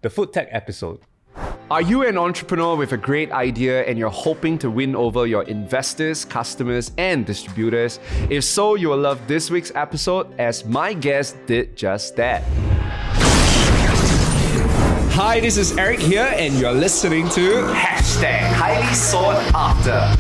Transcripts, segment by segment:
the Foodtech episode. Are you an entrepreneur with a great idea and you're hoping to win over your investors, customers, and distributors? If so, you will love this week's episode as my guest did just that. Hi, this is Eric here, and you're listening to #Highly Sought After.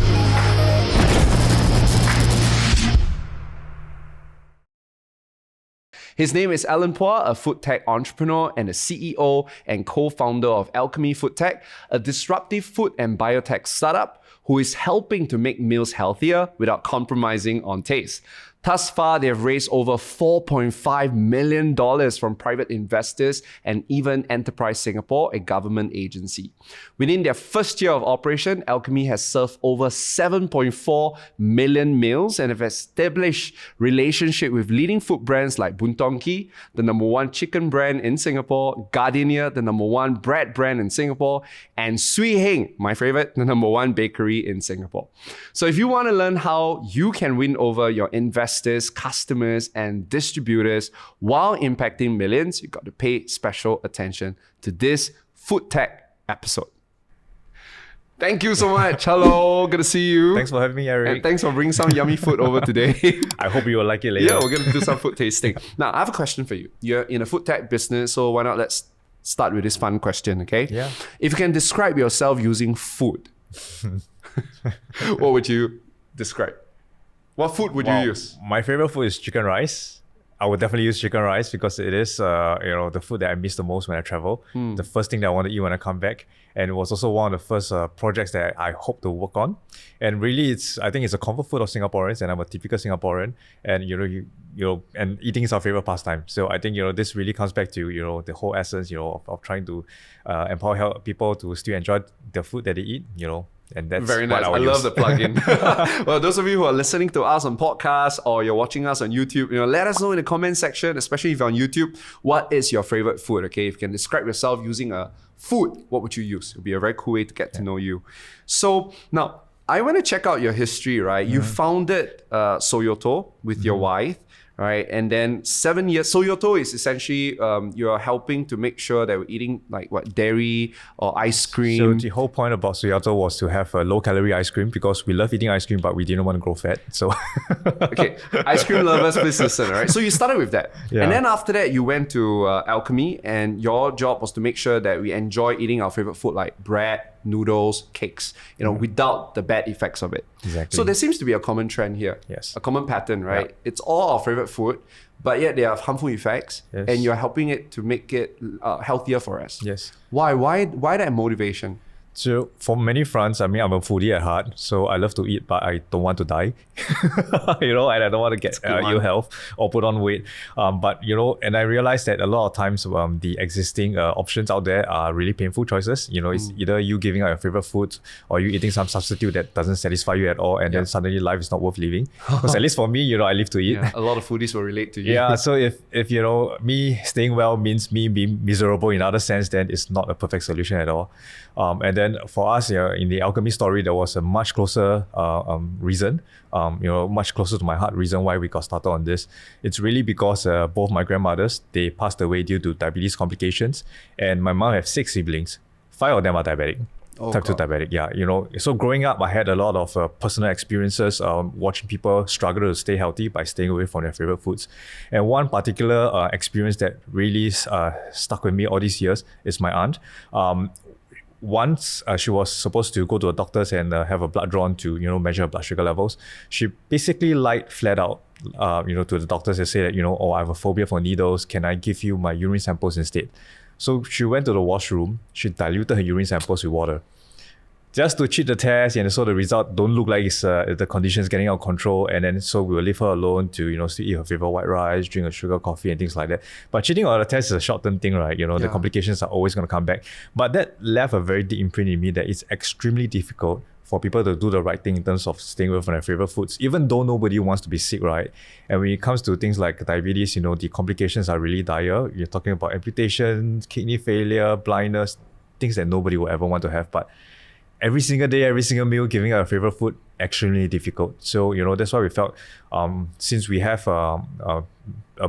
His name is Alan Phua, a Foodtech entrepreneur and the CEO and co-founder of Alchemy Foodtech, a disruptive food and biotech startup who is helping to make meals healthier without compromising on taste. Thus far, they have raised over $4.5 million from private investors and even Enterprise Singapore, a government agency. Within their first year of operation, Alchemy has served over 7.4 million meals and have established relationship with leading food brands like Boon Tong Kee, the #1 chicken brand in Singapore, Gardenia, the #1 bread brand in Singapore, and Swee Heng, my favorite, the #1 bakery in Singapore. So if you want to learn how you can win over your investors, customers, and distributors while impacting millions, you got to pay special attention to this Foodtech episode. Thank you so much. Hello, good to see you. Thanks for having me, Eric. And thanks for bringing some yummy food over today. I hope you will like it later. Yeah, we're going to do some food tasting. Now, I have a question for you. You're in a Foodtech business, so why not let's start with this fun question, okay? Yeah. If you can describe yourself using food, what would you describe? What food would you use? My favorite food is chicken rice. I would definitely use chicken rice because it is the food that I miss the most when I travel. The first thing that I want to eat when I come back. And it was also one of the first projects that I hope to work on. And really, I think it's a comfort food of Singaporeans, and I'm a typical Singaporean. And and eating is our favorite pastime. So I think this really comes back to the whole essence of trying to empower people to still enjoy the food that they eat. And that's very nice. I love the plug-in. Well, those of you who are listening to us on podcasts or you're watching us on YouTube, let us know in the comment section, especially if you're on YouTube, what is your favorite food? Okay, if you can describe yourself using a food, what would you use? It would be a very cool way to get to know you. So now, I want to check out your history, right? You founded Soyoto with your wife, right? And then 7 years, Soyoto is essentially you're helping to make sure that we're eating dairy or ice cream. So the whole point about Soyoto was to have a low-calorie ice cream because we love eating ice cream, but we didn't want to grow fat. So okay, ice cream lovers, please listen, all right? So you started with that. Yeah. And then after that, you went to Alchemy, and your job was to make sure that we enjoy eating our favorite food like bread, noodles, cakes, without the bad effects of it. Exactly. So there seems to be a common trend here. Yes. A common pattern, right? Yeah. It's all our favorite food, but yet they have harmful effects, Yes. and you're helping it to make it healthier for us. Yes. Why that motivation? So for many fronts, I'm a foodie at heart. So I love to eat, but I don't want to die. And I don't want to get ill health or put on weight. And I realized that a lot of times the existing options out there are really painful choices. It's either you giving up your favorite food or you eating some substitute that doesn't satisfy you at all, and then suddenly life is not worth living. Because at least for me, I live to eat. Yeah, a lot of foodies will relate to you. Yeah, so if me staying well means me being miserable in other sense, then it's not a perfect solution at all. And then for us, in the Alchemy story, there was a much closer reason, much closer to my heart reason why we got started on this. It's really because both my grandmothers, they passed away due to diabetes complications, and my mom has 6 siblings. 5 of them are diabetic. Type 2 diabetic, yeah. So growing up, I had a lot of personal experiences watching people struggle to stay healthy by staying away from their favorite foods. And one particular experience that really stuck with me all these years is my aunt. Once she was supposed to go to a doctor's and have a blood drawn to measure her blood sugar levels. She basically lied flat out to the doctors and said that I have a phobia for needles. Can I give you my urine samples instead? So she went to the washroom. She diluted her urine samples with water, just to cheat the test, and so the result don't look like it's the conditions getting out of control. And then so we will leave her alone to still eat her favorite white rice, drink a sugar coffee and things like that. But cheating on the test is a short-term thing, right? The complications are always going to come back. But that left a very deep imprint in me that it's extremely difficult for people to do the right thing in terms of staying away from their favorite foods, even though nobody wants to be sick, right? And when it comes to things like diabetes, the complications are really dire. You're talking about amputation, kidney failure, blindness, things that nobody will ever want to have. But every single day, every single meal, giving up your favorite food extremely difficult. So, that's why we felt, since we have a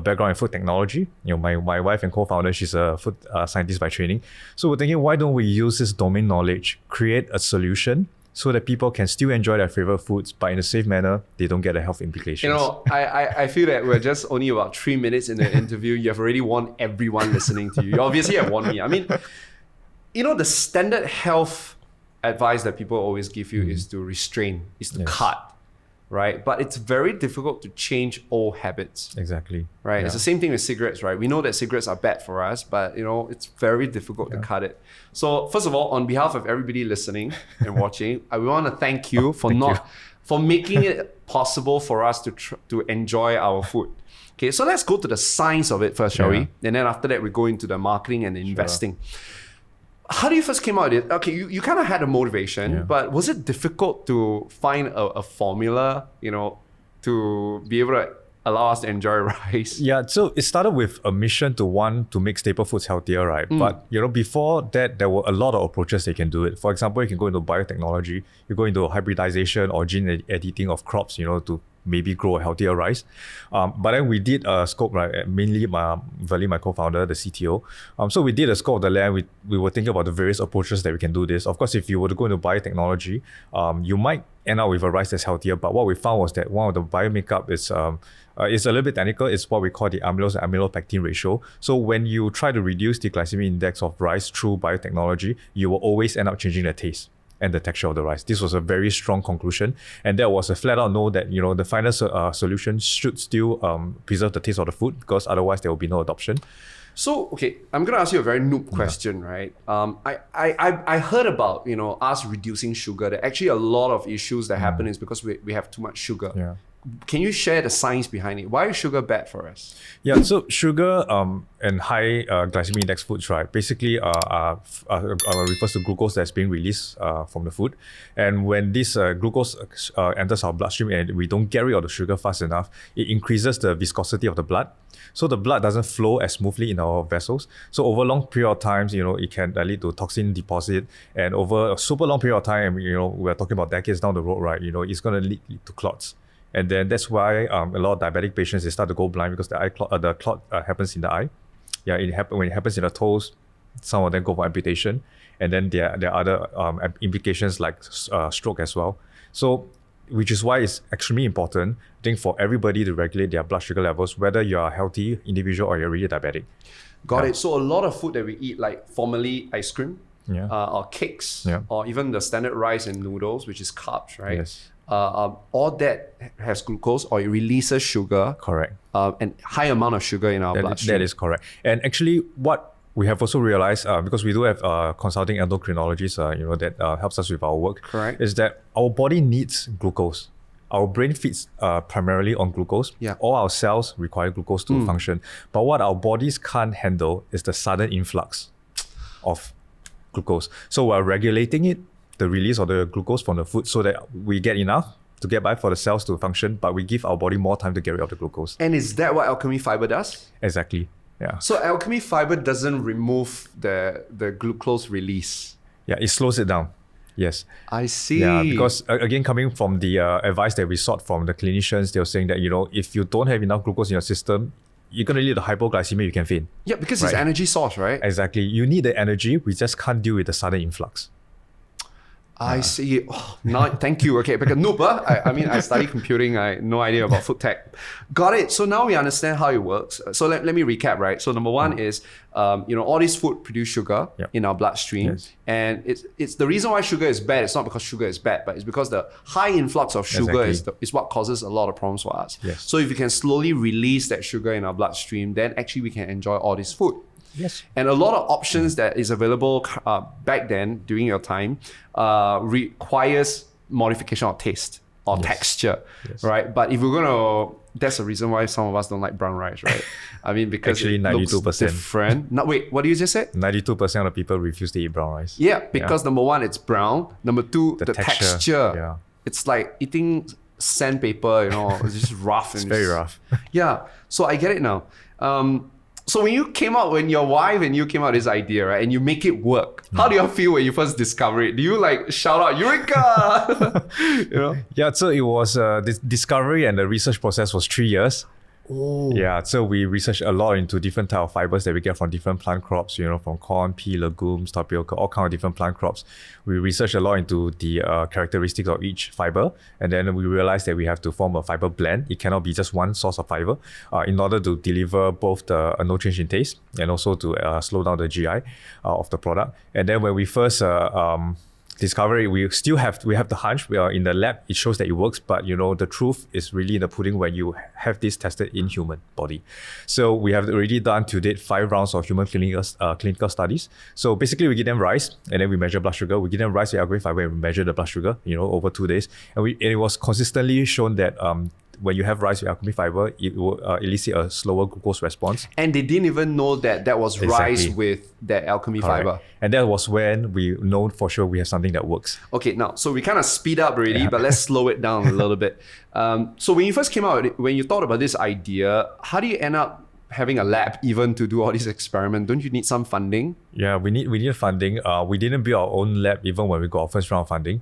background in food technology, my wife and co-founder, she's a food scientist by training. So we're thinking, why don't we use this domain knowledge, create a solution so that people can still enjoy their favorite foods, but in a safe manner, they don't get the health implications. I feel that we're just only about 3 minutes in the interview. You have already won everyone listening to you. You obviously have won me. I mean, the standard health advice that people always give you is to restrain, is to cut, right? But it's very difficult to change old habits. Exactly. Right? Yeah. It's the same thing with cigarettes, right? We know that cigarettes are bad for us, but it's very difficult to cut it. So first of all, on behalf of everybody listening and watching, we want to thank you for making it possible for us to enjoy our food. Okay, so let's go to the science of it first, shall we? And then after that, we go into the marketing and investing. How do you first came out with it? Okay, you kind of had a motivation, but was it difficult to find a formula, to be able to allow us to enjoy rice? Yeah, so it started with a mission to make staple foods healthier, right? But before that, there were a lot of approaches they can do it. For example, you can go into biotechnology, you go into hybridization or gene editing of crops, to maybe grow a healthier rice. But then we did a scope, right? Mainly Vali, my co-founder, the CTO. So we did a scope of the land. We were thinking about the various approaches that we can do this. Of course, if you were to go into biotechnology, you might end up with a rice that's healthier. But what we found was that one of the biomakeup is it's a little bit technical. It's what we call the amylose and amylopectin ratio. So when you try to reduce the glycemic index of rice through biotechnology, you will always end up changing the taste and the texture of the rice. This was a very strong conclusion. And that was a flat out no that, the final solution should still preserve the taste of the food, because otherwise there will be no adoption. So, okay, I'm going to ask you a very noob question, right? I heard about, us reducing sugar. That actually a lot of issues that happen is because we have too much sugar. Yeah. Can you share the science behind it? Why is sugar bad for us? Yeah, so sugar and high glycemic index foods, right, basically refers to glucose that's being released from the food. And when this glucose enters our bloodstream and we don't get rid of the sugar fast enough, it increases the viscosity of the blood. So the blood doesn't flow as smoothly in our vessels. So over a long period of time, it can lead to toxin deposit. And over a super long period of time, we're talking about decades down the road, right, it's going to lead to clots. And then that's why a lot of diabetic patients, they start to go blind because the clot happens in the eye. Yeah, when it happens in the toes, some of them go for amputation. And then there are other implications like stroke as well. So, which is why it's extremely important, I think, for everybody to regulate their blood sugar levels, whether you're a healthy individual or you're really diabetic. Got it. So a lot of food that we eat, like formerly ice cream, or cakes, or even the standard rice and noodles, which is carbs, right? Yes. All that has glucose or it releases sugar. Correct. And high amount of sugar in our bloodstream. That is correct. And actually, what we have also realized, because we do have consulting endocrinologists, that helps us with our work, correct, is that our body needs glucose. Our brain feeds primarily on glucose. Yeah. All our cells require glucose to function. But what our bodies can't handle is the sudden influx of glucose. So we're regulating it, the release of the glucose from the food, so that we get enough to get by for the cells to function, but we give our body more time to get rid of the glucose. And is that what Alchemy Fiber does? Exactly. Yeah. So Alchemy Fiber doesn't remove the glucose release. Yeah, it slows it down. Yes. I see. Yeah, because again, coming from the advice that we sought from the clinicians, they were saying that, if you don't have enough glucose in your system, you're going to lead to hypoglycemia, you can faint. Yeah, because it's energy source, right? Exactly. You need the energy, we just can't deal with the sudden influx. I see. Oh, thank you. Okay, because noob, I study computing. I had no idea about food tech. Got it. So now we understand how it works. So let me recap, right? So number one is, all this food produce sugar in our bloodstream. Yes. And it's the reason why sugar is bad. It's not because sugar is bad, but it's because the high influx of sugar is what causes a lot of problems for us. Yes. So if you can slowly release that sugar in our bloodstream, then actually we can enjoy all this food. Yes. And a lot of options that is available back then during your time requires modification of taste or texture, right? But if we're gonna, that's the reason why some of us don't like brown rice, right? I mean, because actually, 92%. Looks different. No, wait, what did you just say? 92% of people refuse to eat brown rice. Yeah, because number one, it's brown. Number two, the texture. Yeah. It's like eating sandpaper, it's just rough. It's very rough. Yeah, so I get it now. So when your wife and you came out with this idea, right, and you make it work, how do you feel when you first discover it? Do you like shout out, Eureka? Yeah, so it was the discovery and the research process was 3 years. Oh. Yeah, so we researched a lot into different type of fibers that we get from different plant crops, from corn, pea, legumes, tapioca, all kind of different plant crops. We researched a lot into the characteristics of each fiber, and then we realized that we have to form a fiber blend. It cannot be just one source of fiber in order to deliver both the no change in taste and also to slow down the GI of the product. And then when we first discovery, we have the hunch. We are in the lab. It shows that it works, but the truth is really in the pudding when you have this tested in human body. So we have already done to date 5 rounds of human clinical studies. So basically, we give them rice and then we measure blood sugar. We give them rice with alchemy fiber and we measure the blood sugar, over 2 days, and it was consistently shown that when you have rice with alchemy fiber, it will elicit a slower glucose response. And they didn't even know that was rice with that alchemy fiber. And that was when we know for sure we have something that works. Okay, now, so we kind of speed up already, but let's slow it down a little bit. So when you first came out, when you thought about this idea, how do you end up having a lab even to do all these experiments? Don't you need some funding? Yeah, we need funding. We didn't build our own lab even when we got our first round of funding.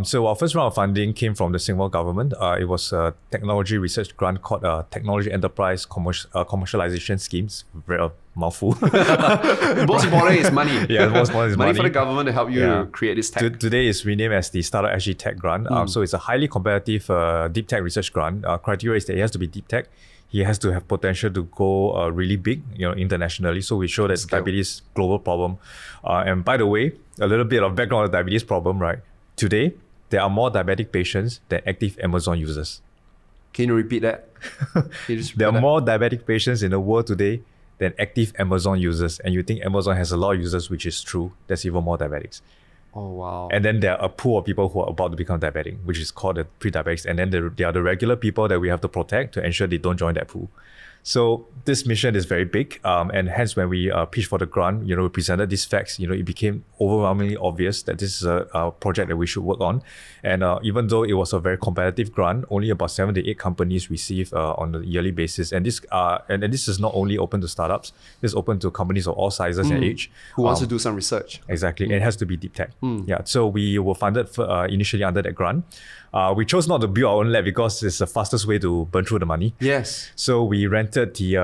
So our first round of funding came from the Singapore government. It was a technology research grant called Technology Enterprise Commercialization Schemes. Very mouthful. The most important is money. Yeah, the most important is money for the government to help you create this tech. Today is renamed as the Startup SG Tech Grant. So it's a highly competitive deep tech research grant. Criteria is that it has to be deep tech. He has to have potential to go really big, internationally. So we show that diabetes is a global problem. And by the way, a little bit of background on the diabetes problem, right? Today, there are more diabetic patients than active Amazon users. Can you repeat that? There are more diabetic patients in the world today than active Amazon users. And you think Amazon has a lot of users, which is true. There's even more diabetics. Oh, wow. And then there are a pool of people who are about to become diabetic, which is called the pre-diabetics. And then there are the regular people that we have to protect to ensure they don't join that pool. So this mission is very big. And hence, when we pitched for the grant, we presented these facts, it became overwhelmingly obvious that this is a project that we should work on. And even though it was a very competitive grant, only about 7 to 8 companies receive on a yearly basis. And this this is not only open to startups, it's open to companies of all sizes and age. Who wants to do some research. Exactly. And it has to be deep tech. Yeah. So we were funded initially under that grant. We chose not to build our own lab because it's the fastest way to burn through the money. Yes. So we rented the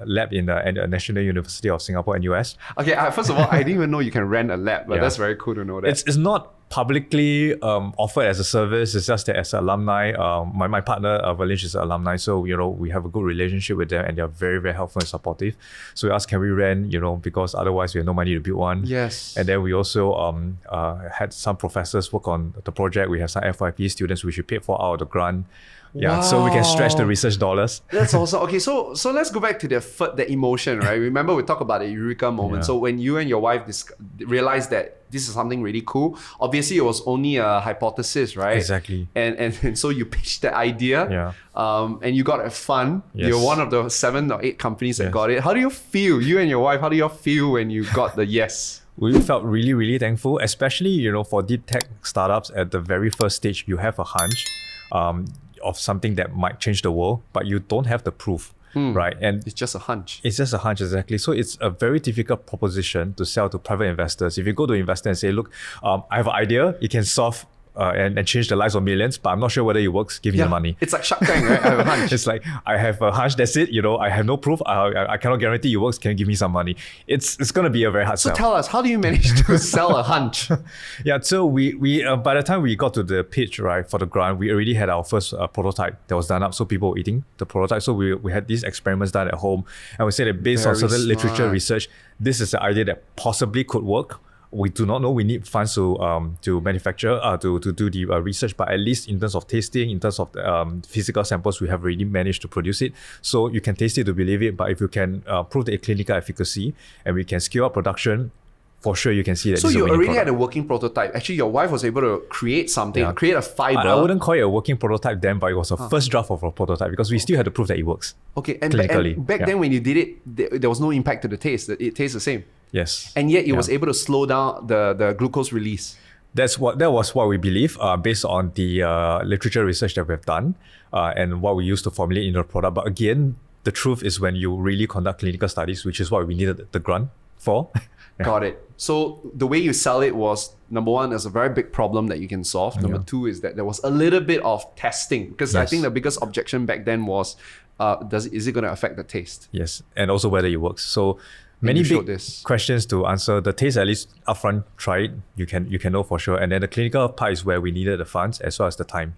lab in the National University of Singapore and US. Okay, first of all, I didn't even know you can rent a lab, but that's very cool to know that. It's not publicly offered as a service. It's just that as an alumni, my partner Valinch is an alumni, so we have a good relationship with them and they're very, very helpful and supportive. So we asked, can we rent, because otherwise we have no money to build one. Yes. And then we also had some professors work on the project. We have some FYP students which we paid for out of the grant. Yeah, so we can stretch the research dollars. That's awesome. Okay, so let's go back to the emotion, right? Remember we talked about the eureka moment. Yeah. So when you and your wife realized that this is something really cool, obviously it was only a hypothesis, right? Exactly. And so you pitched the idea, and you got a fund. Yes. You're one of the 7 or 8 companies that got it. How do you feel, you and your wife, how do you feel when you got the yes? We felt really, really thankful, especially, for deep tech startups at the very first stage. You have a hunch of something that might change the world, but you don't have the proof, right? And it's just a hunch. It's just a hunch, exactly. So it's a very difficult proposition to sell to private investors. If you go to an investor and say, look, I have an idea, it can solve and change the lives of millions, but I'm not sure whether it works, give me the money. It's like Shark Tank, right? I have a hunch. It's like, I have a hunch, that's it. I have no proof. I cannot guarantee it works. Can you give me some money? It's going to be a very hard sell. So tell us, how do you manage to sell a hunch? Yeah, so we by the time we got to the pitch, right, for the grant, we already had our first prototype that was done up. So people were eating the prototype. So we had these experiments done at home. And we said that based on certain literature research, this is an idea that possibly could work. We do not know. We need funds to manufacture, to do the research, but at least in terms of tasting, in terms of physical samples, we have already managed to produce it. So you can taste it to believe it, but if you can prove the clinical efficacy and we can scale up production, for sure you can see that. So you already had a working prototype. Actually, your wife was able to create something, create a fiber. I wouldn't call it a working prototype then, but it was a first draft of a prototype because we still had to prove that it works. Okay, and clinically. Back then when you did it, there was no impact to the taste. It tastes the same. Yes. And yet it was able to slow down the glucose release. That was what we believe based on the literature research that we've done and what we used to formulate in the product. But again, the truth is when you really conduct clinical studies, which is what we needed the grant for. Got it. So the way you sell it was, number one, there's a very big problem that you can solve. Number two is that there was a little bit of testing, because I think the biggest objection back then was, is it going to affect the taste? Yes, and also whether it works. So many big questions to answer. The taste, at least upfront, try it. You can know for sure. And then the clinical part is where we needed the funds as well as the time.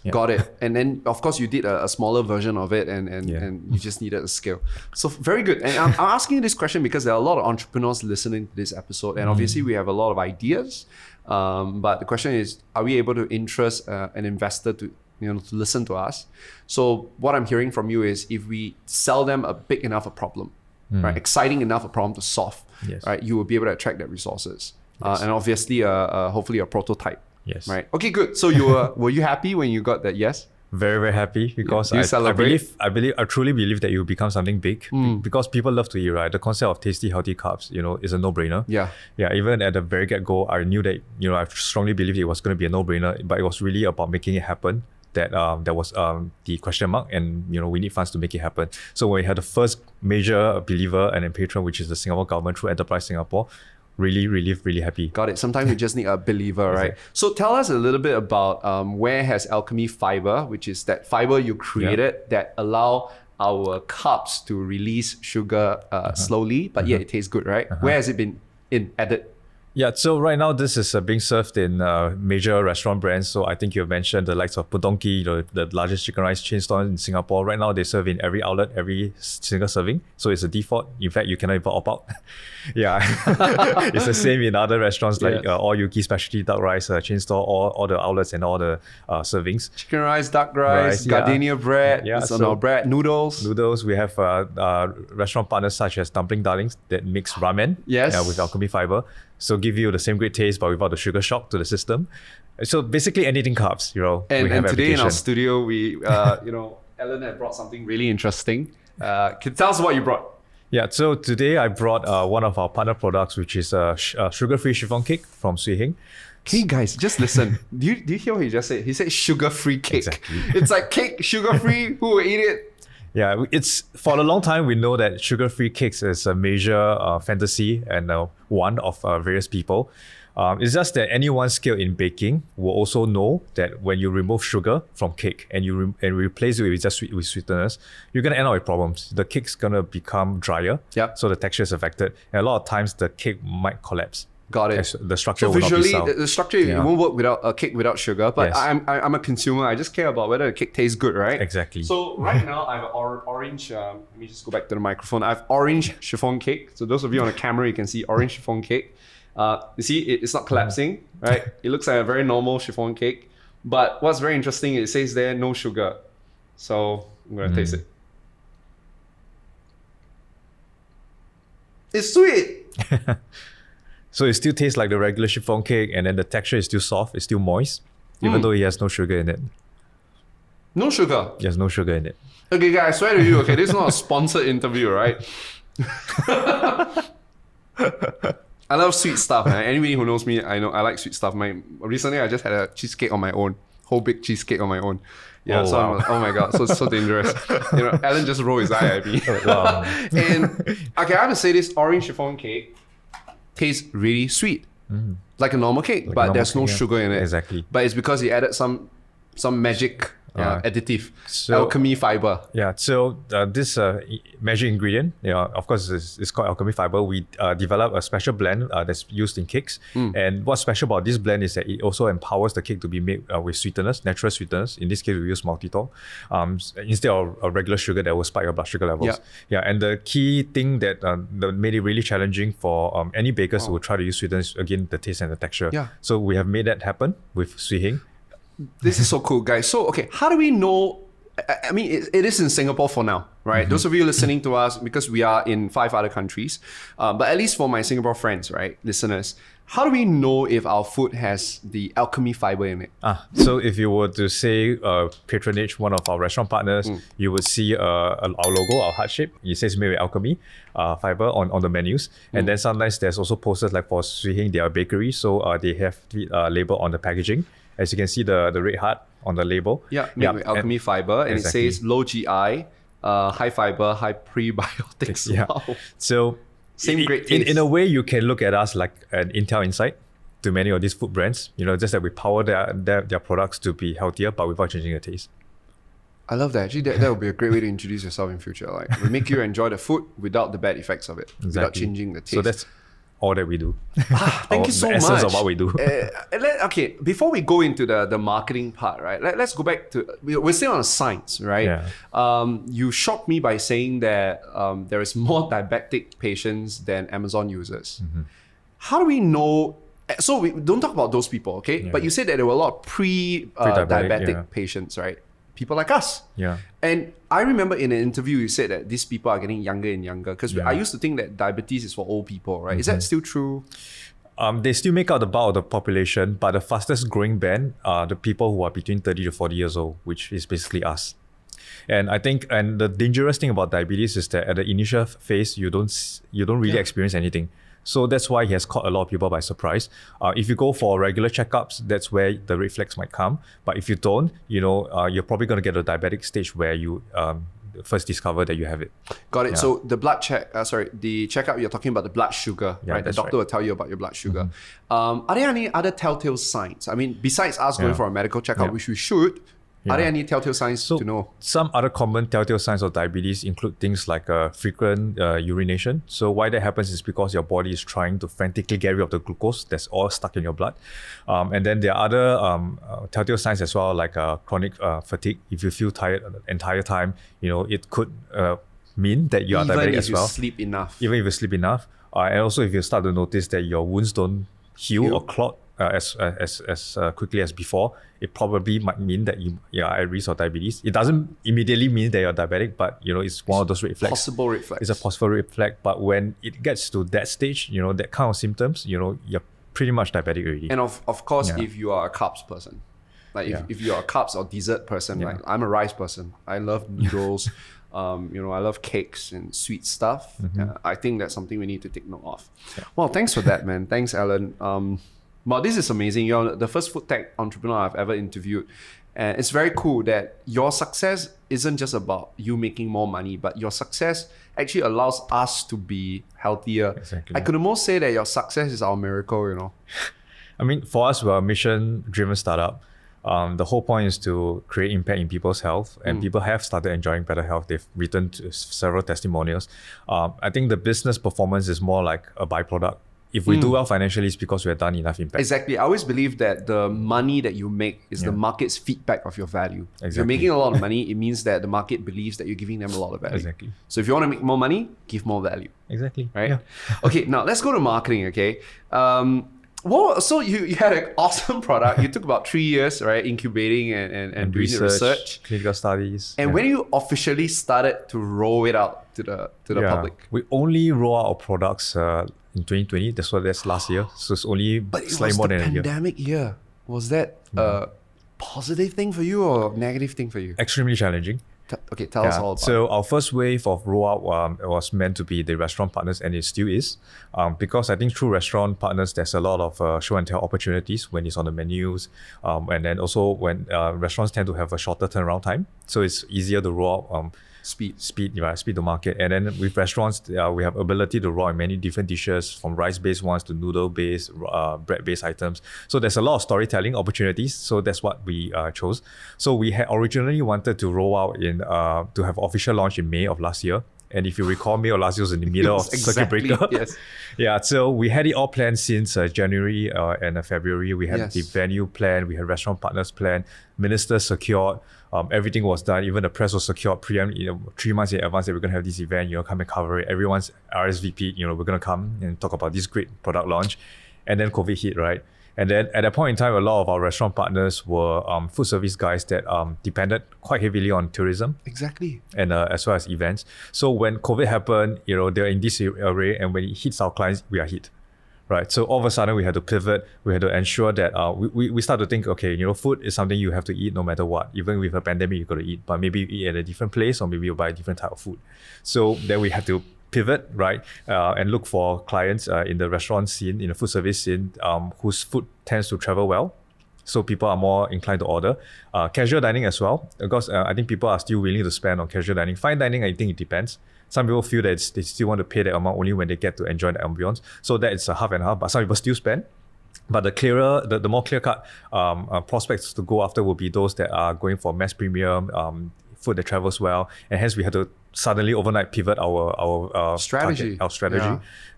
Yeah. Got it. And then, of course, you did a smaller version of it, and you just needed a scale. So very good. And I'm asking you this question because there are a lot of entrepreneurs listening to this episode, and obviously we have a lot of ideas. But the question is, are we able to interest an investor to listen to us? So what I'm hearing from you is, if we sell them a big enough a problem, right, exciting enough a problem to solve, right, you will be able to attract their resources, and obviously, hopefully, a prototype. Yes. Right. Okay, good. So were you happy when you got that yes? Very, very happy, because I truly believe that it will become something big, because people love to eat, right? The concept of tasty, healthy carbs, is a no-brainer. Yeah. Yeah. Even at the very get-go, I knew that, I strongly believed it was going to be a no-brainer, but it was really about making it happen. That there was the question mark, and we need funds to make it happen. So when we had the first major believer and then patron, which is the Singapore government through Enterprise Singapore, really happy. Got it. Sometimes we just need a believer, right? Exactly. So tell us a little bit about where has Alchemy Fiber, which is that fiber you created that allow our carbs to release sugar slowly, but yet it tastes good, right? Where has it been added? Yeah, so right now this is being served in major restaurant brands. So I think you mentioned the likes of Boon Tong Kee, the largest chicken rice chain store in Singapore. Right now they serve in every outlet, every single serving. So it's a default. In fact, you cannot even opt out. Yeah, it's the same in other restaurants like All Yuki Specialty Duck Rice chain store, all the outlets and all the servings. Chicken rice, duck rice, Gardenia bread, so bread, noodles. We have restaurant partners such as Dumpling Darlings that mix ramen with Alchemy Fiber. So give you the same great taste, but without the sugar shock to the system. So basically anything carbs, And today in our studio, we, Alan had brought something really interesting. Can you tell us what you brought? Yeah, so today I brought one of our partner products, which is a sugar-free chiffon cake from Swee Heng. Hey guys, just listen. Do you hear what he just said? He said sugar-free cake. Exactly. It's like cake, sugar-free, who will eat it? Yeah, it's for a long time we know that sugar-free cakes is a major fantasy and one of various people. It's just that anyone skilled in baking will also know that when you remove sugar from cake and you replace it with just with sweeteners, you're gonna end up with problems. The cake's gonna become drier, so the texture is affected, and a lot of times the cake might collapse. Got it. The structure will visually, not be sound. The structure it won't work without a cake without sugar. But I'm a consumer. I just care about whether the cake tastes good, right? Exactly. So right now I have an orange. Let me just go back to the microphone. I have orange chiffon cake. So those of you on the camera, you can see orange chiffon cake. You see, it's not collapsing, right? It looks like a very normal chiffon cake. But what's very interesting, it says there no sugar. So I'm gonna taste it. It's sweet. So it still tastes like the regular chiffon cake, and then the texture is still soft, it's still moist, even though it has no sugar in it. No sugar? There's no sugar in it. Okay, guys, I swear to you, okay, this is not a sponsored interview, right? I love sweet stuff, man. Anybody who knows me, I know I like sweet stuff. Recently, I just had a cheesecake on my own, whole big cheesecake on my own. Yeah, oh my god, so dangerous. Alan just rolled his eye at me. And okay, I have to say this orange chiffon cake tastes really sweet, like a normal cake, but there's no sugar in it. Exactly. But it's because he added some magic additive, so, Alchemy Fiber. Yeah, so this magic ingredient, of course, it's called Alchemy Fiber. We developed a special blend that's used in cakes. And what's special about this blend is that it also empowers the cake to be made with sweeteners, natural sweeteners. In this case, we use maltitol instead of a regular sugar that will spike your blood sugar levels. And the key thing that made it really challenging for any bakers who will try to use sweeteners, again, the taste and the texture. So we have made that happen with Swee Heng. This is so cool, guys. So, okay, how do we know? I mean, it is in Singapore for now, right? Those of you listening to us, because we are in 5 other countries, but at least for my Singapore friends, right, listeners, how do we know if our food has the Alchemy Fiber in it? So if you were to say patronage one of our restaurant partners, you would see our logo, our heart shape. It says made with Alchemy Fiber on the menus. And then sometimes there's also posters like for Swee Heng, they are a bakery, so they have the label on the packaging. As you can see, the red heart on the label. Made with Alchemy Fiber, and it says low GI, high fiber, high prebiotics. Yeah. Wow. So Same great taste. in a way, you can look at us like an Intel Insight to many of these food brands. Just that we power their products to be healthier, but without changing the taste. I love that. Actually, that would be a great way to introduce yourself in future. Like, we make you enjoy the food without the bad effects of it, without changing the taste. So that's all that we do. Thank you so the much. essence of what we do. Okay, before we go into the marketing part, right? Let's go back to, we're still on science, right? Yeah. You shocked me by saying that there is more diabetic patients than Amazon users. Mm-hmm. How do we know? So we don't talk about those people, okay? Yeah. But you said that there were a lot of pre-diabetic patients, right? People like us. Yeah. And I remember in an interview you said that these people are getting younger and younger, because I used to think that diabetes is for old people, right? Mm-hmm. Is that still true? They still make out the bulk of the population, but the fastest growing band are the people who are between 30 to 40 years old, which is basically us. And I think, and the dangerous thing about diabetes is that at the initial phase, you don't really experience anything. So that's why he has caught a lot of people by surprise. If you go for regular checkups, that's where the reflex might come. But if you don't, you're probably going to get a diabetic stage where you first discover that you have it. Got it. Yeah. So the blood the checkup, you're talking about the blood sugar, right? The doctor will tell you about your blood sugar. Mm-hmm. Are there any other telltale signs? I mean, besides us going for a medical checkup, which we should, are there any telltale signs to know? Some other common telltale signs of diabetes include things like frequent urination. So why that happens is because your body is trying to frantically get rid of the glucose that's all stuck in your blood. And then there are other telltale signs as well, like chronic fatigue. If you feel tired the entire time, it could mean that you are diabetic as well. Even if you sleep enough. Even if you sleep enough. And also if you start to notice that your wounds don't heal or clot as quickly as before, it probably might mean that you are at risk of diabetes. It doesn't immediately mean that you're diabetic, but it's one of those red flags. Possible red flags. It's a possible red flag, but when it gets to that stage, that kind of symptoms, you're pretty much diabetic already. And of course, if you are a carbs person, like if you're a carbs or dessert person, like I'm a rice person. I love noodles. I love cakes and sweet stuff. Mm-hmm. I think that's something we need to take note of. Yeah. Well, thanks for that, man. Thanks, Alan. Well, this is amazing. You're the first food tech entrepreneur I've ever interviewed. And it's very cool that your success isn't just about you making more money, but your success actually allows us to be healthier. Exactly. I could almost say that your success is our miracle, I mean, for us, we're a mission-driven startup. The whole point is to create impact in people's health, and people have started enjoying better health. They've written several testimonials. I think the business performance is more like a byproduct. If we do well financially, it's because we have done enough impact. Exactly. I always believe that the money that you make is the market's feedback of your value. Exactly. If you're making a lot of money, it means that the market believes that you're giving them a lot of value. Exactly. So if you want to make more money, give more value. Exactly. Right? Yeah. Okay, now let's go to marketing, okay? So you had an awesome product. You took about 3 years, right, incubating and doing the research. Clinical studies. And when you officially started to roll it out to the public? We only roll out our products in 2020. That's last year. So it's only slightly more than a year. But it was the pandemic year. Was that a positive thing for you or a negative thing for you? Extremely challenging. Okay, tell us all about it. So our first wave of rollout was meant to be the restaurant partners, and it still is. Because I think through restaurant partners, there's a lot of show and tell opportunities when it's on the menus. And then also when restaurants tend to have a shorter turnaround time. So it's easier to roll out speed to market. And then with restaurants, we have ability to roll out many different dishes, from rice-based ones to noodle-based, bread-based items. So there's a lot of storytelling opportunities. So that's what we chose. So we had originally wanted to roll out to have official launch in May of last year. And if you recall, May of last year was in the middle of circuit breaker. Yes. Yeah, so we had it all planned since January and February. We had the venue planned, we had restaurant partners planned, ministers secured, everything was done. Even the press was secured 3 months in advance that we're going to have this event, come and cover it. Everyone's RSVP, we're going to come and talk about this great product launch. And then COVID hit, right? And then at that point in time, a lot of our restaurant partners were food service guys that depended quite heavily on tourism. Exactly. And as well as events. So when COVID happened, they're in this array, and when it hits our clients, we are hit. Right. So all of a sudden we had to pivot. We had to ensure that we start to think, okay, food is something you have to eat no matter what. Even with a pandemic, you got to eat, but maybe you eat at a different place, or maybe you buy a different type of food. So then we had to pivot, right, and look for clients in the restaurant scene, in the food service scene, whose food tends to travel well. So people are more inclined to order. Casual dining as well, because I think people are still willing to spend on casual dining. Fine dining, I think it depends. Some people feel that they still want to pay that amount only when they get to enjoy the ambience. So that is a half and half, but some people still spend. But the more clear-cut prospects to go after will be those that are going for mass premium, food that travels well, and hence we had to suddenly overnight pivot our strategy,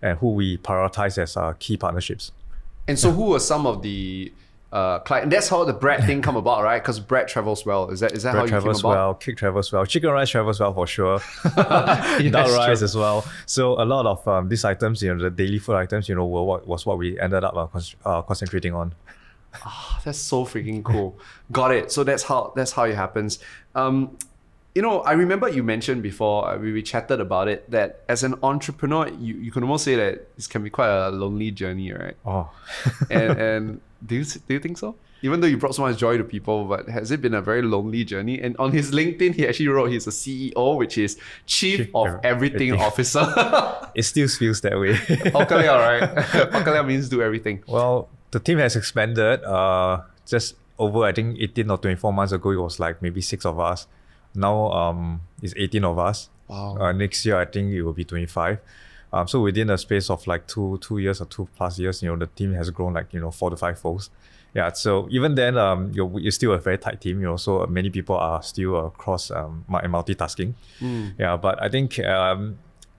and who we prioritize as our key partnerships. And so, who are some of the clients? That's how the bread thing come about, right? Because bread travels well. Is that bread how you travels came about? well, cake travels well, chicken rice travels well for sure, dal rice as well. So a lot of these items, the daily food items, was what we ended up concentrating on. Oh, that's so freaking cool. Got it. So that's how it happens. I remember you mentioned before, we chatted about it, that as an entrepreneur, you can almost say that this can be quite a lonely journey, right? Oh. and do you think so? Even though you brought so much joy to people, but has it been a very lonely journey? And on his LinkedIn, he actually wrote he's a CEO, which is Chief of Everything Officer. It still feels that way. Hokalia, right? Hokalia means do everything. Well, the team has expanded. Just over, I think 18 or 24 months ago, it was like maybe 6 of us. Now it's 18 of us. Wow. Next year, I think it will be 25. So within a space of like two years or 2+ years, the team has grown like 4 to 5 folds. Yeah. So even then, you're still a very tight team. So many people are still across multitasking. Yeah. But I think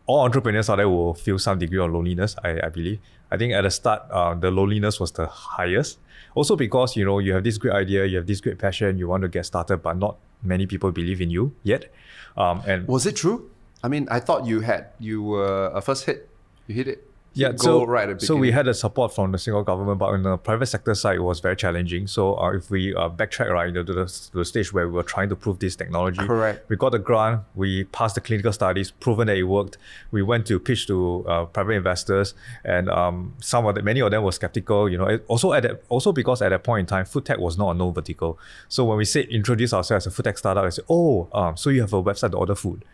all entrepreneurs out there will feel some degree of loneliness. I believe. I think at the start, the loneliness was the highest. Also because you have this great idea, you have this great passion, you want to get started, but not many people believe in you yet. And was it true? I mean, I thought you were a first hit. You hit it. Yeah, right at the so we had the support from the Singapore government, but in the private sector side, it was very challenging. So if we backtrack right to the stage where we were trying to prove this technology, correct. We got the grant, we passed the clinical studies, proven that it worked. We went to pitch to private investors, and many of them were skeptical. Also because at that point in time, Foodtech was not a known vertical. So when we said introduce ourselves as a Foodtech startup, they said, so you have a website to order food.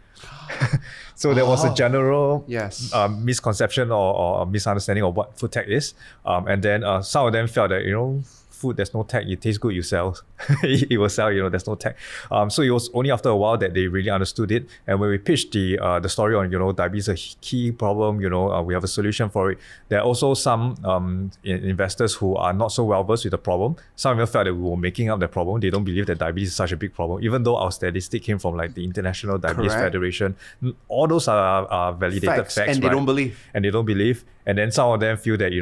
So there was a general misconception or misunderstanding of what Foodtech is. And then some of them felt that, food, there's no tech, it tastes good, you sell. It will sell, there's no tech. So it was only after a while that they really understood it. And when we pitched the story on, diabetes is a key problem, we have a solution for it. There are also some investors who are not so well versed with the problem. Some of them felt that we were making up the problem. They don't believe that diabetes is such a big problem, even though our statistic came from like the International Diabetes Federation. All those are validated facts, and they don't believe. And then some of them feel that,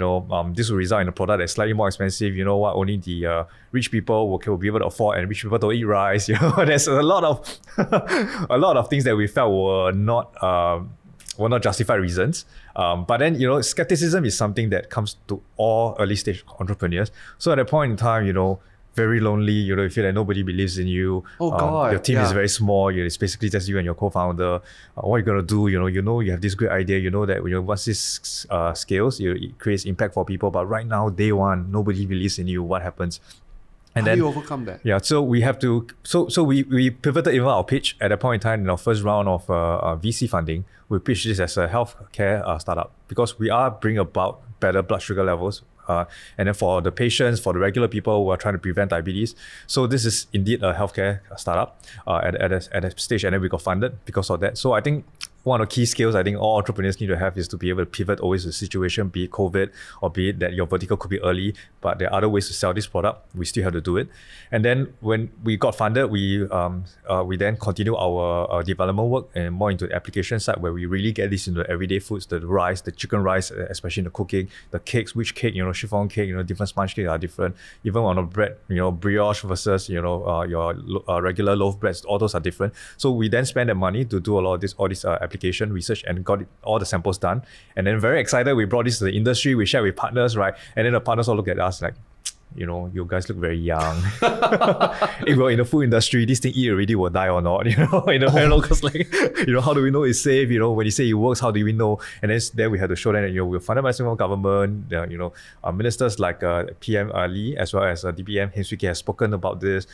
this will result in a product that's slightly more expensive. You know what? Only the rich people will be able to afford, and rich people don't eat rice. There's a lot of things that we felt were not justified reasons. But then, skepticism is something that comes to all early stage entrepreneurs. So at that point in time, very lonely, you feel that nobody believes in you. Your team is very small. It's basically just you and your co-founder. What are you gonna do? You have this great idea. You know that once this scales, it creates impact for people. But right now, day one, nobody believes in you. What happens? And How then do you overcome that? Yeah, so we have to. So we pivoted even our pitch at that point in time in our first round of VC funding. We pitched this as a healthcare startup because we are bringing about better blood sugar levels. And then for the patients, for the regular people who are trying to prevent diabetes. So this is indeed a healthcare startup at a stage, and then we got funded because of that. So I think one of the key skills I think all entrepreneurs need to have is to be able to pivot always to the situation, be it COVID or be it that your vertical could be early, but there are other ways to sell this product. We still have to do it. And then when we got funded, we then continue our development work and more into the application side where we really get this into everyday foods, the rice, the chicken rice, especially in the cooking, the cakes, which cake, chiffon cake, different sponge cakes are different. Even on the bread, brioche versus, your regular loaf breads, all those are different. So we then spend the money to do all this application research and got all the samples done. And then very excited, we brought this to the industry, we shared with partners, right? And then the partners all look at us like, you guys look very young. If we're in the food industry, this thing eat already will die or not, in the parallel, because like, how do we know it's safe? When you say it works, how do we know? And then we had to show them that, we're funded by the Singapore government, ministers like PM Lee as well as DPM Heng Swee Heng has spoken about this.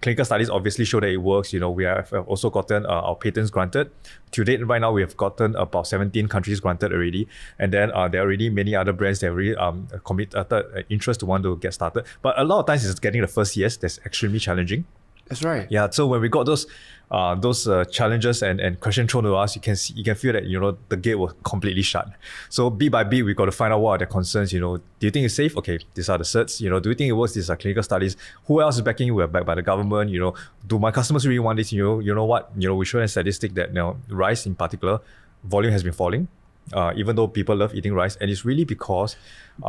Clinical studies obviously show that it works. We have also gotten our patents granted. To date, right now, we have gotten about 17 countries granted already. And then there are already many other brands that really committed interest to want to get started. But a lot of times it's getting the first yes that's extremely challenging. That's right. Yeah, so when we got those challenges and questions thrown to us, you can feel that the gate was completely shut. So bit by bit, we got to find out what are the concerns. Do you think it's safe? Okay, these are the certs. Do you think it works? These are clinical studies. Who else is backing you? We're backed by the government. Do my customers really want this? You know what? We showed a statistic that rice in particular, volume has been falling. Even though people love eating rice, and it's really because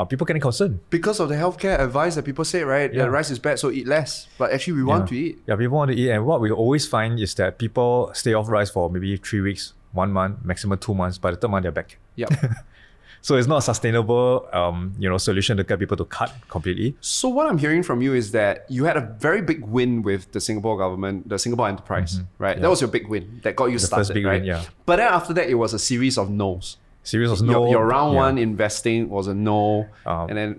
people getting concerned. Because of the healthcare advice that people say, right? Yeah. That rice is bad, so eat less. But actually, we want to eat. Yeah, people want to eat. And what we always find is that people stay off rice for maybe 3 weeks, 1 month, maximum 2 months. By the third month, they're back. Yep. So it's not a sustainable solution to get people to cut completely. So what I'm hearing from you is that you had a very big win with the Singapore government, the Singapore enterprise, right? Yeah. That was your big win that got you started, first big right? win, yeah. But then after that, it was a series of no's. Series of no. Your round one investing was a no, and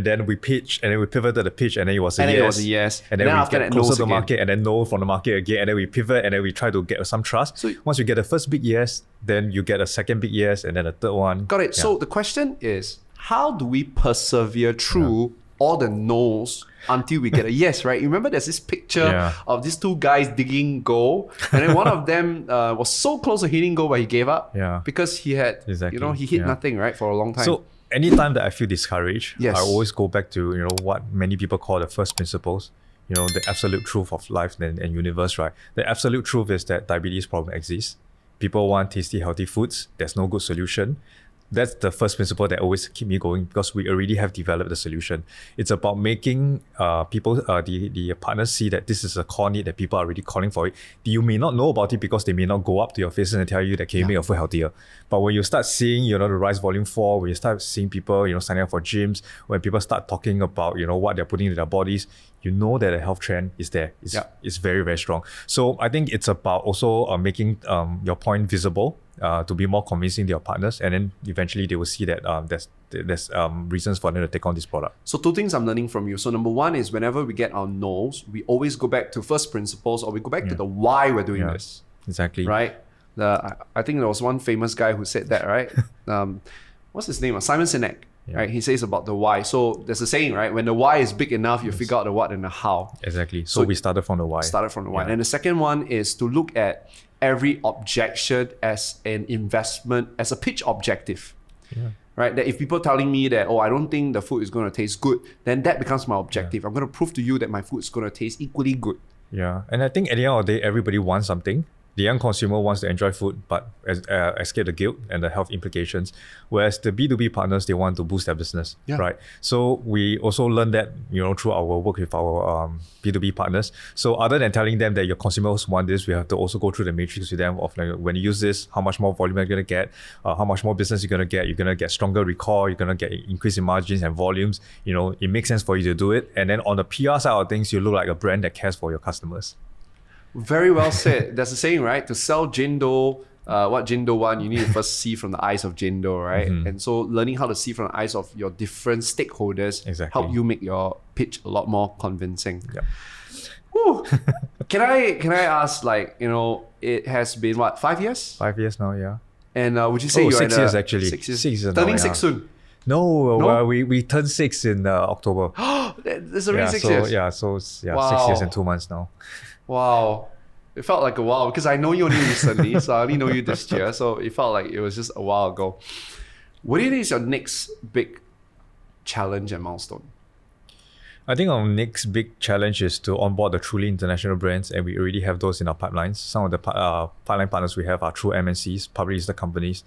then we pitched, and then we pivoted the pitch, and then it was a and yes. It was a yes. And then we after get that, closer no's to the again. market, and then no from the market again, and then we pivot, and then we try to get some trust. So once you get the first big yes, then you get a second big yes, and then a third one. Got it. Yeah. So the question is, how do we persevere through all the no's until we get a yes, right? You remember there's this picture of these two guys digging goal, and then one of them was so close to hitting goal, but he gave up because he had, he hit nothing, right, for a long time. So anytime that I feel discouraged, yes. I always go back to, what many people call the first principles, the absolute truth of life and universe, right? The absolute truth is that diabetes problem exists. People want tasty, healthy foods. There's no good solution. That's the first principle that always keep me going, because we already have developed the solution. It's about making people, the partners, see that this is a core need that people are already calling for it. You may not know about it because they may not go up to your faces and tell you that can you make your food healthier. But when you start seeing, the rice volume fall, when you start seeing people, signing up for gyms, when people start talking about, what they're putting into their bodies, you know that the health trend is there. It's very, very strong. So I think it's about also making your point visible, to be more convincing to your partners, and then eventually they will see that there's reasons for them to take on this product. So 2 things I'm learning from you. So number 1 is whenever we get our no's, we always go back to first principles, or we go back to the why we're doing this. Exactly. Right? I think there was one famous guy who said that, right? What's his name? Simon Sinek. Right? He says about the why. So there's a saying, right? When the why is big enough, you figure out the what and the how. Exactly. So we started from the why. And the second one is to look at every objection as an investment, as a pitch objective. Right? That if people telling me that, I don't think the food is going to taste good, then that becomes my objective. I'm going to prove to you that my food is going to taste equally good. Yeah. And I think at the end of the day, everybody wants something. The young consumer wants to enjoy food, but escape the guilt and the health implications. Whereas the B2B partners, they want to boost their business, right? So we also learn that, through our work with our B2B partners. So other than telling them that your consumers want this, we have to also go through the matrix with them of like, when you use this, how much more volume you're going to get, how much more business you're going to get. You're going to get stronger recall. You're going to get increase in margins and volumes. It makes sense for you to do it. And then on the PR side of things, you look like a brand that cares for your customers. Very well said. There's a saying, right? To sell Jindo, what Jindo want, you need to first see from the eyes of Jindo, right? And so learning how to see from the eyes of your different stakeholders help you make your pitch a lot more convincing. Whew. Can I ask, it has been what, 5 years? 5 years now, yeah. And would you say you're 6 years actually. 6 years. 6 years Turning now, 6 soon. No? We turned 6 in October. That's already 6 years. Yeah, so 6 years and 2 months now. Wow. It felt like a while because I know you only recently, so I only know you this year. So it felt like it was just a while ago. What do you think is your next big challenge and milestone? I think our next big challenge is to onboard the truly international brands, and we already have those in our pipelines. Some of the pipeline partners we have are true MNCs, public listed companies.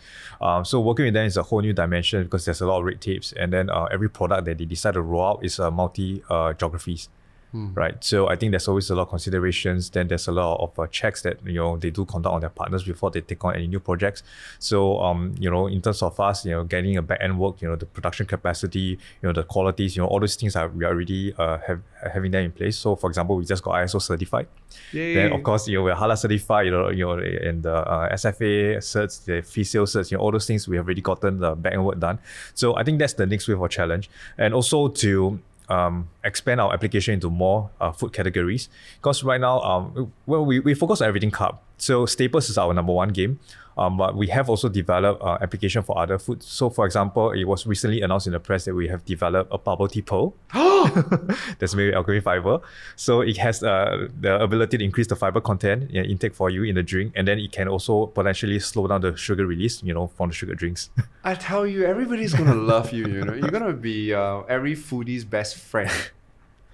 So working with them is a whole new dimension because there's a lot of red tapes, and then every product that they decide to roll out is multi geographies. Right, so I think there's always a lot of considerations. Then there's a lot of checks that they do conduct on their partners before they take on any new projects. So in terms of us, getting a back end work, the production capacity, the qualities, all those things we are already having them in place. So for example, we just got ISO certified. Yay. Then of course we're halal certified, and the SFA certs, the FESAL certs, all those things we have already gotten the back end work done. So I think that's the next wave of challenge, and also to expand our application into more food categories, because right now we focus on everything carb. So staples is our number one game, but we have also developed application for other foods. So for example, it was recently announced in the press that we have developed a bubble tea pearl. that's made with Alchemy Fiber. So it has the ability to increase the fiber content intake for you in the drink, and then it can also potentially slow down the sugar release, from the sugar drinks. I tell you, everybody's gonna love you. You're gonna be every foodie's best friend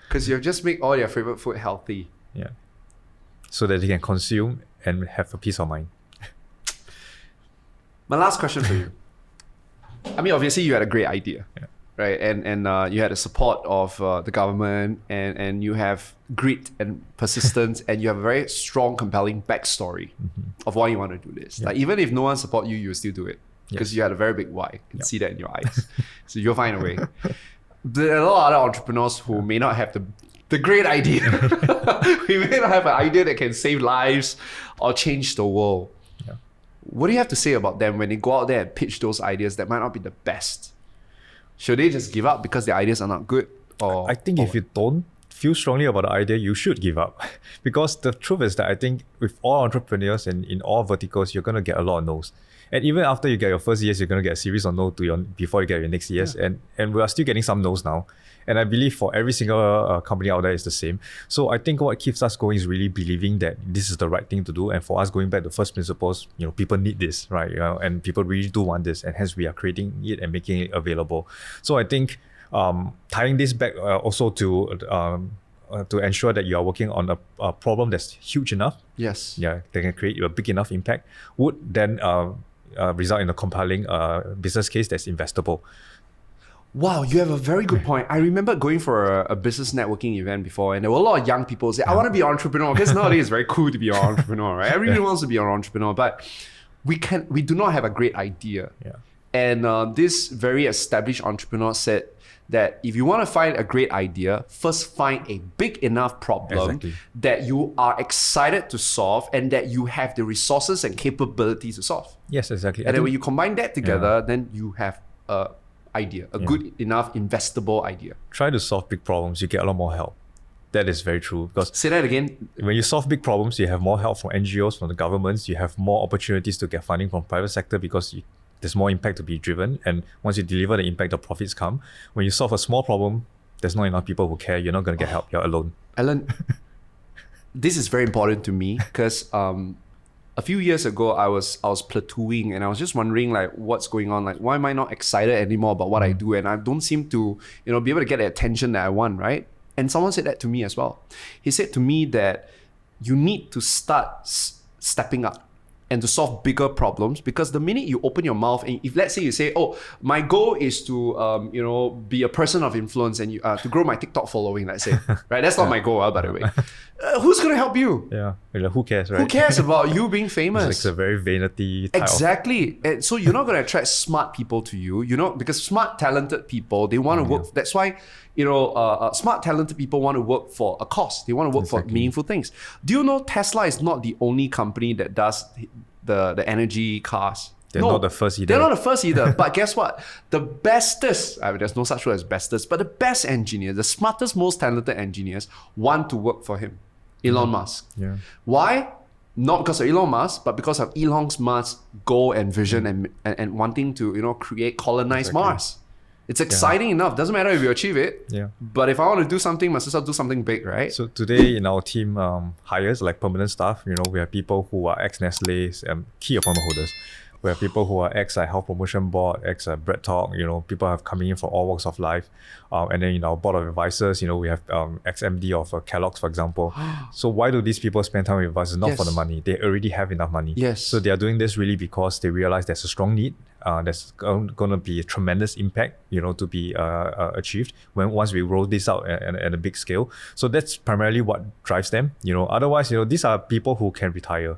because you've just made all their favorite food healthy. Yeah, so that they can consume and have a peace of mind. My last question for you. I mean, obviously you had a great idea, right? And you had the support of the government, and you have grit and persistence, and you have a very strong, compelling backstory of why you want to do this. Like even if no one support you, you will still do it because you had a very big why. You can see that in your eyes. So you'll find a way. There are a lot of other entrepreneurs who may not have the great idea. We may not have an idea that can save lives or change the world. What do you have to say about them when they go out there and pitch those ideas that might not be the best? Should they just give up because their ideas are not good? Or I think if you don't feel strongly about the idea, you should give up. Because the truth is that I think with all entrepreneurs and in all verticals, you're going to get a lot of no's. And even after you get your first years, you're going to get a series of no before you get your next years. And we are still getting some no's now. And I believe for every single company out there is the same. So I think what keeps us going is really believing that this is the right thing to do. And for us, going back to first principles, people need this, right? And people really do want this. And hence we are creating it and making it available. So I think tying this back also to ensure that you are working on a problem that's huge enough. Yes. Yeah, that can create a big enough impact would then result in a compelling business case that's investable. Wow, you have a very good point. I remember going for a business networking event before, and there were a lot of young people say, I want to be an entrepreneur, because nowadays it's very cool to be an entrepreneur, right? Everybody wants to be an entrepreneur, but we do not have a great idea. Yeah. And this very established entrepreneur said that if you want to find a great idea, first find a big enough problem that you are excited to solve and that you have the resources and capabilities to solve. Yes, exactly. And then when you combine that together, then you have a good enough investable idea. Try to solve big problems, you get a lot more help. That is very true. Because say that again. When you solve big problems, you have more help from NGOs, from the governments, you have more opportunities to get funding from private sector because there's more impact to be driven. And once you deliver the impact, the profits come. When you solve a small problem, there's not enough people who care. You're not going to get help. You're alone. Alan, this is very important to me because a few years ago, I was plateauing and I was just wondering like what's going on. Like, why am I not excited anymore about what I do? And I don't seem to, be able to get the attention that I want, right? And someone said that to me as well. He said to me that you need to start stepping up and to solve bigger problems, because the minute you open your mouth and if let's say you say, oh, my goal is to be a person of influence and to grow my TikTok following, let's say, right? That's not my goal, by the way. Who's going to help you? Yeah, who cares, right? Who cares about you being famous? It's a very vanity type Exactly. And so you're not going to attract smart people to you, because smart, talented people, they want to work. That's why, smart, talented people want to work for a cause. They want to work for meaningful things. Do you know Tesla is not the only company that does the energy cars? They're not the first either. They're not the first either. But guess what? The bestest, there's no such word as bestest, but the best engineers, the smartest, most talented engineers want to work for him. Elon Musk. Yeah. Why? Not because of Elon Musk, but because of Elon Musk's goal and vision and wanting to, colonize Mars. It's exciting enough. Doesn't matter if you achieve it. Yeah. But if I want to do something, my sister do something big, right? So today in our team hires like permanent staff, we have people who are ex-Nestle's key appointment holders. We have people who are ex-Health Promotion Board, ex-Bread Talk, people have coming in from all walks of life. And then in our board of advisors, we have ex-MD of Kellogg's, for example. So why do these people spend time with us? It's not for the money. They already have enough money. Yes. So they are doing this really because they realize there's a strong need. There's going to be a tremendous impact, to be achieved once we roll this out at a big scale. So that's primarily what drives them. Otherwise, these are people who can retire.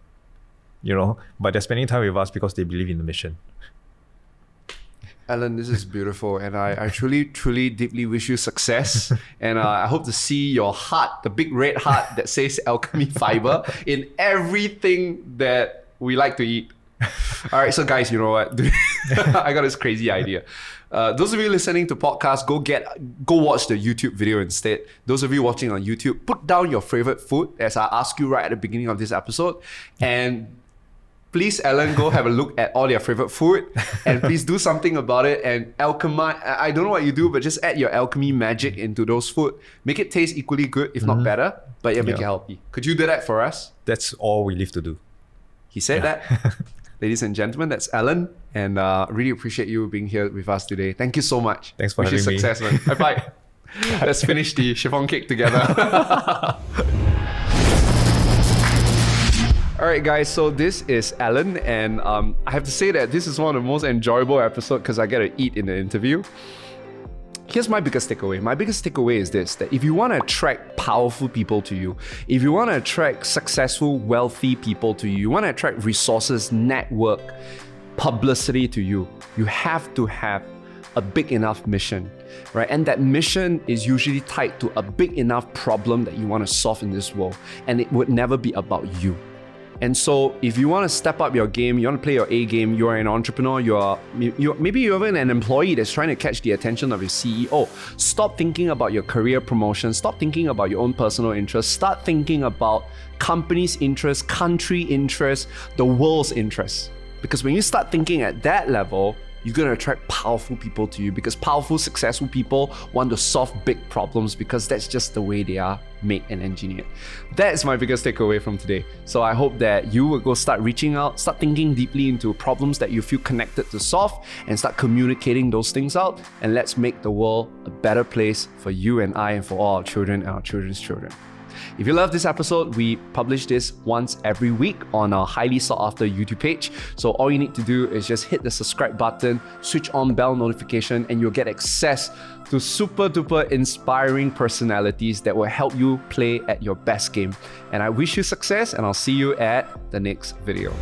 But they're spending time with us because they believe in the mission. Alan, this is beautiful, and I truly, truly, deeply wish you success. And I hope to see your heart, the big red heart that says Alchemy Fiber, in everything that we like to eat. All right, so guys, you know what? I got this crazy idea. Those of you listening to podcasts, go watch the YouTube video instead. Those of you watching on YouTube, put down your favorite food, as I asked you right at the beginning of this episode, and Please, Alan, go have a look at all your favorite food and please do something about it. And alchemy, I don't know what you do, but just add your alchemy magic into those food. Make it taste equally good, if not better, but make it healthy. Could you do that for us? That's all we live to do. He said that. Ladies and gentlemen, that's Alan. And really appreciate you being here with us today. Thank you so much. Thanks for having me. success, man. High five. Let's finish the chiffon cake together. All right, guys, so this is Alan, and I have to say that this is one of the most enjoyable episodes because I get to eat in the interview. Here's my biggest takeaway. My biggest takeaway is this, that if you want to attract powerful people to you, if you want to attract successful, wealthy people to you, you want to attract resources, network, publicity to you, you have to have a big enough mission, right? And that mission is usually tied to a big enough problem that you want to solve in this world. And it would never be about you. And so if you want to step up your game, you want to play your A game, you're an entrepreneur, maybe you're even an employee that's trying to catch the attention of your CEO. Stop thinking about your career promotion. Stop thinking about your own personal interests. Start thinking about company's interests, country interests, the world's interests. Because when you start thinking at that level, you're going to attract powerful people to you, because powerful, successful people want to solve big problems because that's just the way they are made and engineered. That's my biggest takeaway from today. So I hope that you will go start reaching out, start thinking deeply into problems that you feel connected to solve, and start communicating those things out. And let's make the world a better place for you and I and for all our children and our children's children. If you love this episode, we publish this once every week on our highly sought after YouTube page. So all you need to do is just hit the subscribe button, switch on bell notification, and you'll get access to super duper inspiring personalities that will help you play at your best game. And I wish you success, and I'll see you at the next video.